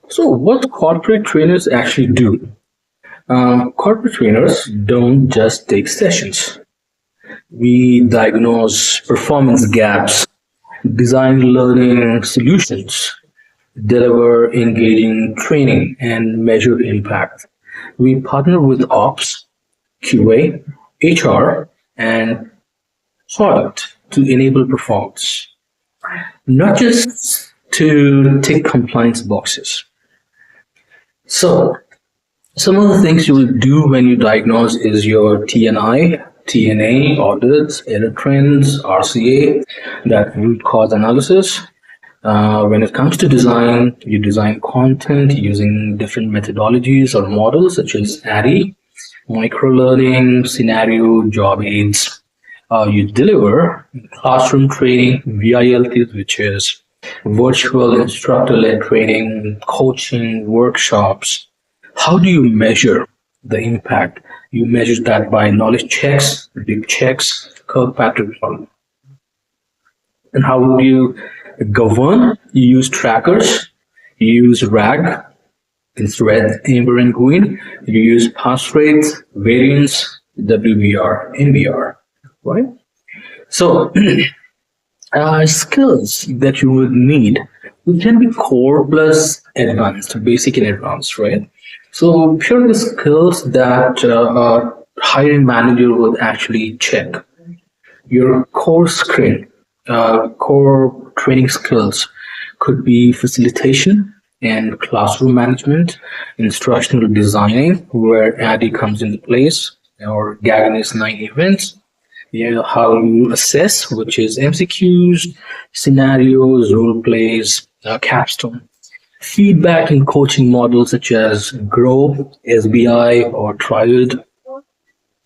So, what corporate trainers actually do? Corporate trainers don't just take sessions. We diagnose performance gaps, design learning solutions, deliver engaging training, and measure impact. We partner with ops, QA, HR, and product to enable performance, not just to tick compliance boxes. So, some of the things you will do when you diagnose is your TNI, TNA audits, error trends, RCA, that root cause analysis. When it comes to design, you design content using different methodologies or models such as ADDIE, microlearning, scenario, job aids. You deliver classroom training, VILTs, which is virtual instructor-led training, coaching, workshops. How do you measure the impact? You measure that by knowledge checks, deep checks, Kirkpatrick model. And how would you govern? You use trackers, you use RAG, it's red, amber, and green. You use pass rates, variance, WBR, MBR, right? So, skills that you would need, it can be core plus advanced, basic and advanced, right? So, here are the skills that a hiring manager would actually check. Your core training skills could be facilitation and classroom management, instructional designing, where ADDIE comes into place, or Gaggen's 9 events. Yeah, how you assess, which is MCQs, scenarios, role plays, capstone. Feedback and coaching models such as GROW, SBI, or Triad.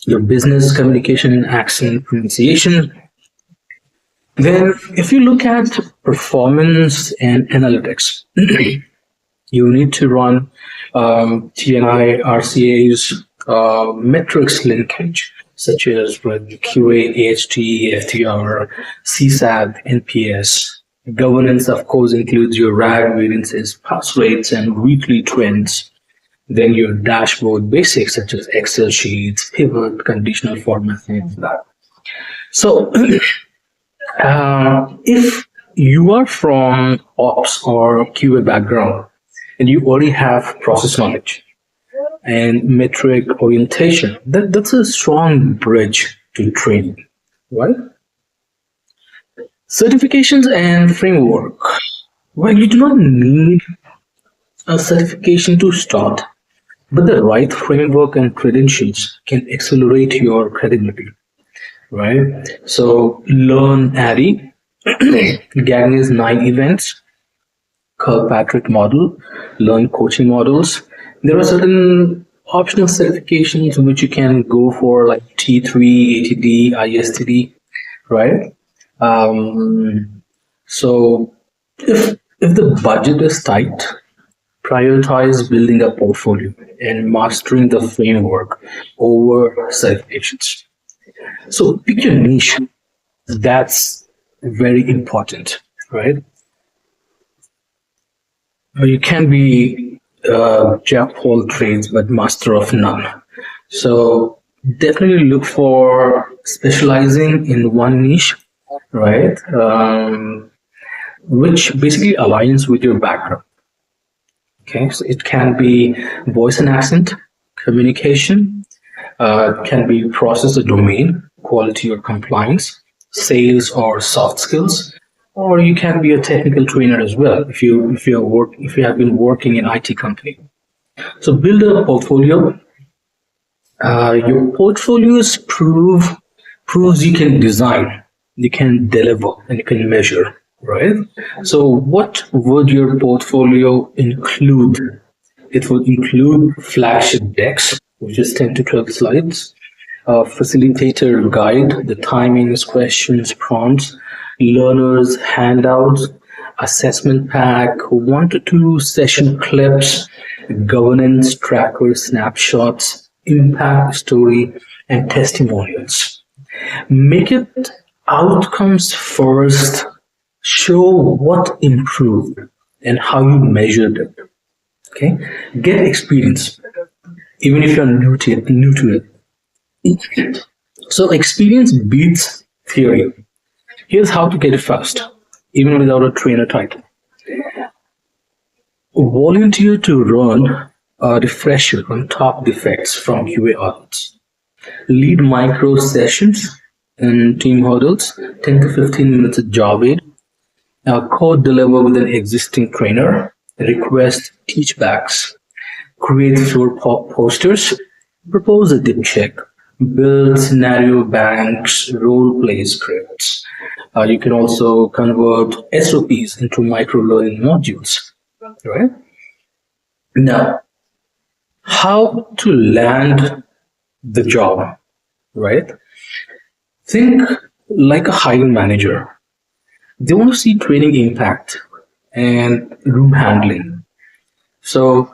Your business communication, accent, pronunciation. Then, if you look at performance and analytics, you need to run TNI, RCA's metrics linkage, such as with QA, AHT, FTR, CSAT, NPS. Governance, of course, includes your RAG variances, pass rates, and weekly trends. Then your dashboard basics, such as Excel sheets, pivot, conditional formatting, and that. So, if you are from ops or QA background and you already have process knowledge and metric orientation, that's a strong bridge to training, right? Certifications and framework. Well, you do not need a certification to start, but the right framework and credentials can accelerate your credibility, right? So learn ADDIE, Gagne's 9 events, Kirkpatrick model, learn coaching models. There are certain optional certifications which you can go for, like T3, ATD, ISTD, right? So if the budget is tight, prioritize building a portfolio and mastering the framework over certifications. So pick your niche. That's very important, right? You can be jack of all trades but master of none. So definitely look for specializing in one niche, right? Which basically aligns with your background. Okay, so it can be voice and accent, communication, can be process or domain, quality or compliance, sales or soft skills, or you can be a technical trainer as well if you have been working in IT company. So build a portfolio. Your portfolios proves you can design, you can deliver, and you can measure, right? So what would your portfolio include? It would include flagship decks, which is 10 to 12 slides, a facilitator guide, the timings, questions, prompts, learners, handouts, assessment pack, 1 to 2 session clips, governance tracker snapshots, impact story, and testimonials. Make it outcomes first. Show what improved and how you measured it. Okay, get experience, even if you're new to it. So experience beats theory. Here's how to get it fast, even without a trainer title. Volunteer to run a refresher on top defects from QA audits. Lead micro sessions in team huddles, 10 to 15 minutes of job aid. Code deliver with an existing trainer. Request teachbacks. Create floor posters. Propose a dip check. Build scenario banks, role play scripts. You can also convert SOPs into micro learning modules. Right? Now, how to land the job, right? Think like a hiring manager. They want to see training impact and room handling. So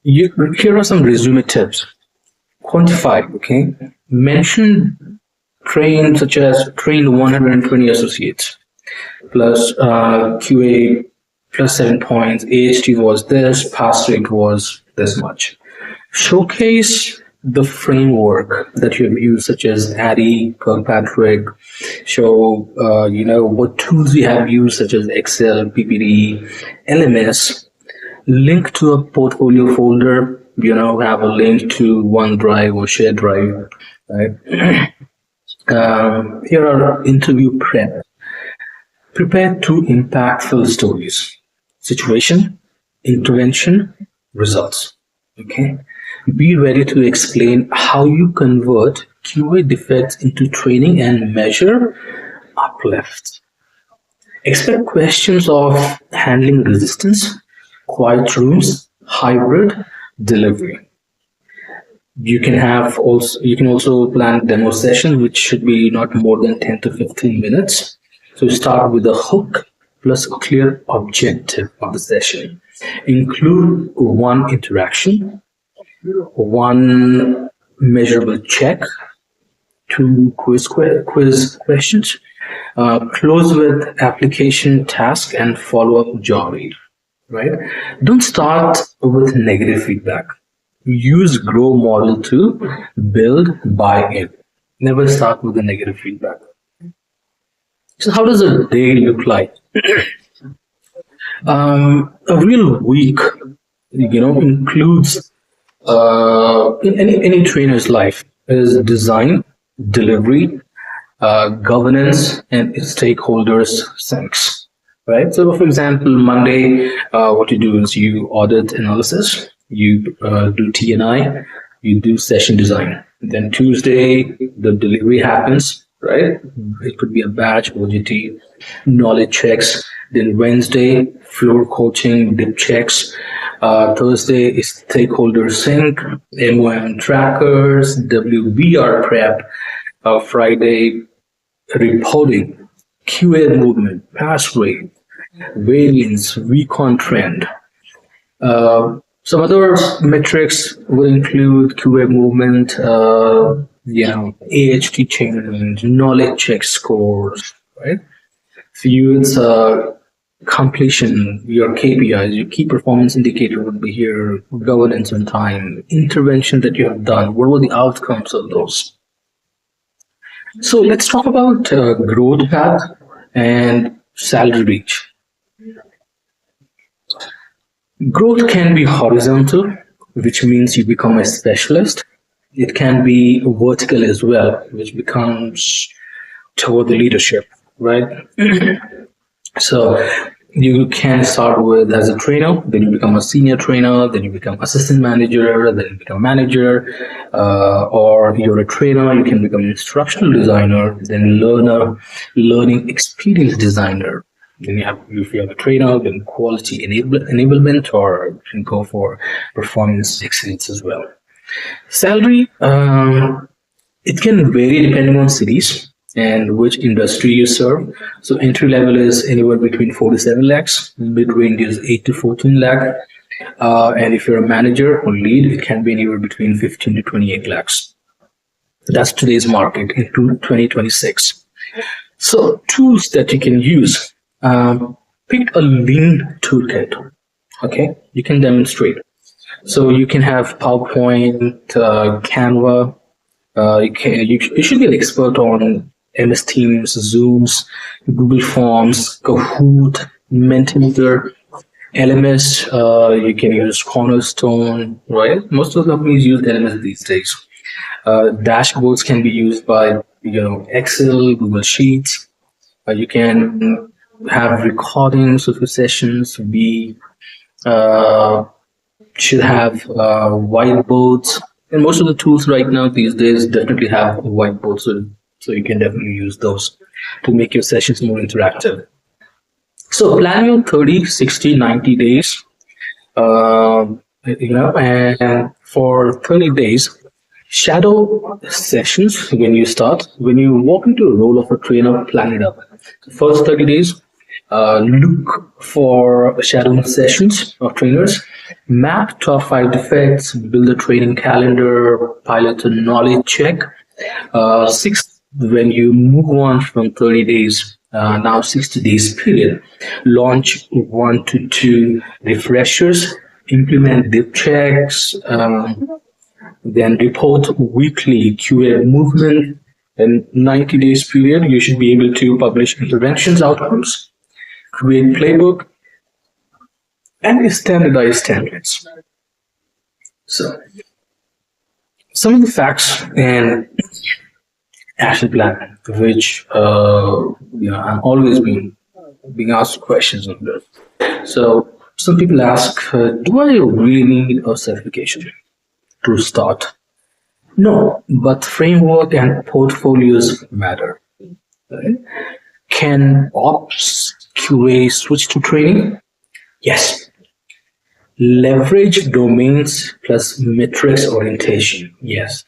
here are some resume tips. Quantify, okay? Mention such as trained 120 associates plus QA plus 7 points. AHT was this, pass rate was this much. Showcase the framework that you have used, such as Addy, Kirkpatrick. Show what tools you have used, such as Excel, PPT, LMS. Link to a portfolio folder. Have a link to OneDrive or Share Drive. Right. Here are interview prep. Prepare two impactful stories: situation, intervention, results. Okay. Be ready to explain how you convert QA defects into training and measure uplift. Expect questions of handling resistance, quiet rooms, hybrid, delivery. You can also plan demo sessions, which should be not more than 10 to 15 minutes. So start with a hook plus a clear objective of the session. Include one interaction, one measurable check, two quiz questions, close with application task and follow up job aid. Right? Don't start with negative feedback. Use grow model to build buy-in. Never start with the negative feedback. So how does a day look like? A real week, includes in any trainer's life is design, delivery, governance, and stakeholders syncs. Right. So, for example, Monday, what you do is you audit analysis, you do TNI, you do session design. Then Tuesday, the delivery happens. Right. It could be a batch, OGT, knowledge checks. Then Wednesday, floor coaching, dip checks. Thursday is stakeholder sync, MOM trackers, WBR prep. Friday, reporting, QA movement, pass rate, variance, recon trend. Some other metrics will include QA movement, AHT change, knowledge check scores, right? For you, it's completion, your KPIs, your key performance indicator would be here, governance on time, intervention that you have done, what were the outcomes of those? So let's talk about growth path and salary reach. Growth can be horizontal, which means you become a specialist. It can be vertical as well, which becomes toward the leadership, right? So you can start with as a trainer, then you become a senior trainer, then you become assistant manager, then you become manager, or you're a trainer, you can become instructional designer, then learning experience designer. Then if you're a trainer, then quality enablement, or you can go for performance excellence as well. Salary, it can vary depending on cities and which industry you serve. So entry level is anywhere between 4 to 7 lakhs, mid range is 8 to 14 lakh, and if you're a manager or lead, it can be anywhere between 15 to 28 lakhs. That's today's market in 2026. So tools that you can use, pick a lean toolkit. Okay, you can demonstrate. So you can have PowerPoint, Canva. You should be an expert on MS Teams, Zooms, Google Forms, Kahoot, Mentimeter, LMS. You can use Cornerstone, right? Most of the companies use LMS these days. Dashboards can be used by Excel, Google Sheets. You can have recordings of your sessions. We uh, should have whiteboards, and most of the tools right now these days definitely have whiteboards, so you can definitely use those to make your sessions more interactive. So plan your 30, 60, 90 days, and for 30 days, shadow sessions when you start. When you walk into a role of a trainer, plan it up. The first 30 days, look for shadowing sessions of trainers, map top five defects, build a training calendar, pilot a knowledge check. Sixth, when you move on from 30 days, now 60 days period, launch 1 to 2 refreshers, implement dip checks, then report weekly QA movement. In 90 days period, you should be able to publish interventions outcomes, create playbook, and standardize templates. So some of the facts and action plan, which I'm always being asked questions on this. So some people ask, do I really need a certification to start? No, but framework and portfolios matter. Right? Can ops QA switch to training? Yes. Leverage domains plus metrics orientation. Yes,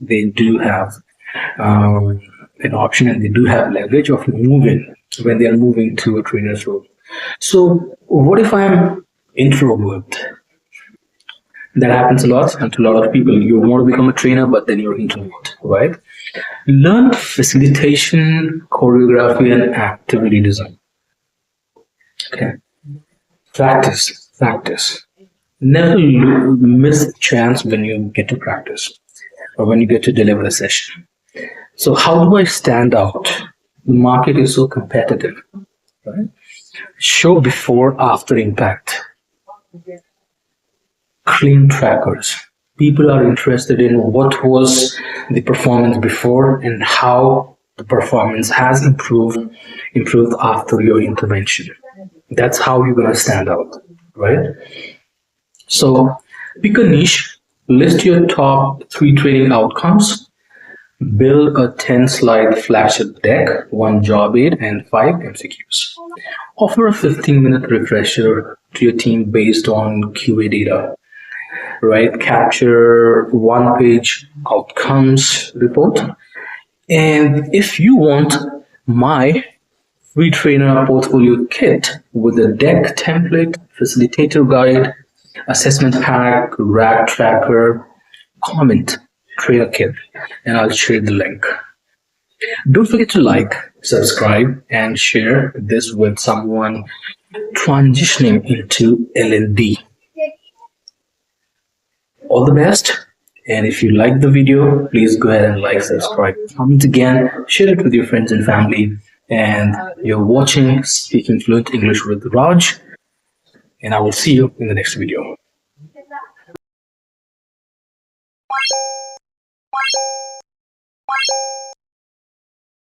they do have an option, and they do have leverage of moving when they are moving to a trainer's role. So what if I'm introvert? That happens a lot, and to a lot of people. You want to become a trainer, but then you're introvert, right? Learn facilitation, choreography, and activity design. Okay. Practice. Never miss the chance when you get to practice or when you get to deliver a session. So how do I stand out? The market is so competitive, right? Show before, after impact. Clean trackers. People are interested in what was the performance before and how the performance has improved after your intervention. That's how you're going to stand out, right? So pick a niche, list your top 3 training outcomes, build a 10-slide flagship deck, 1 job aid, and 5 MCQs. Offer a 15-minute refresher to your team based on QA data, right? Capture 1-page outcomes report. And if you want my free trainer portfolio kit with a deck template, facilitator guide, assessment pack, rack tracker, comment trainer kit, and I'll share the link. Don't forget to like, subscribe, and share this with someone transitioning into L&D. All the best. And if you like the video, please go ahead and like, subscribe, comment again, share it with your friends and family. And you're watching Speaking Fluent English with Raj. And I will see you in the next video.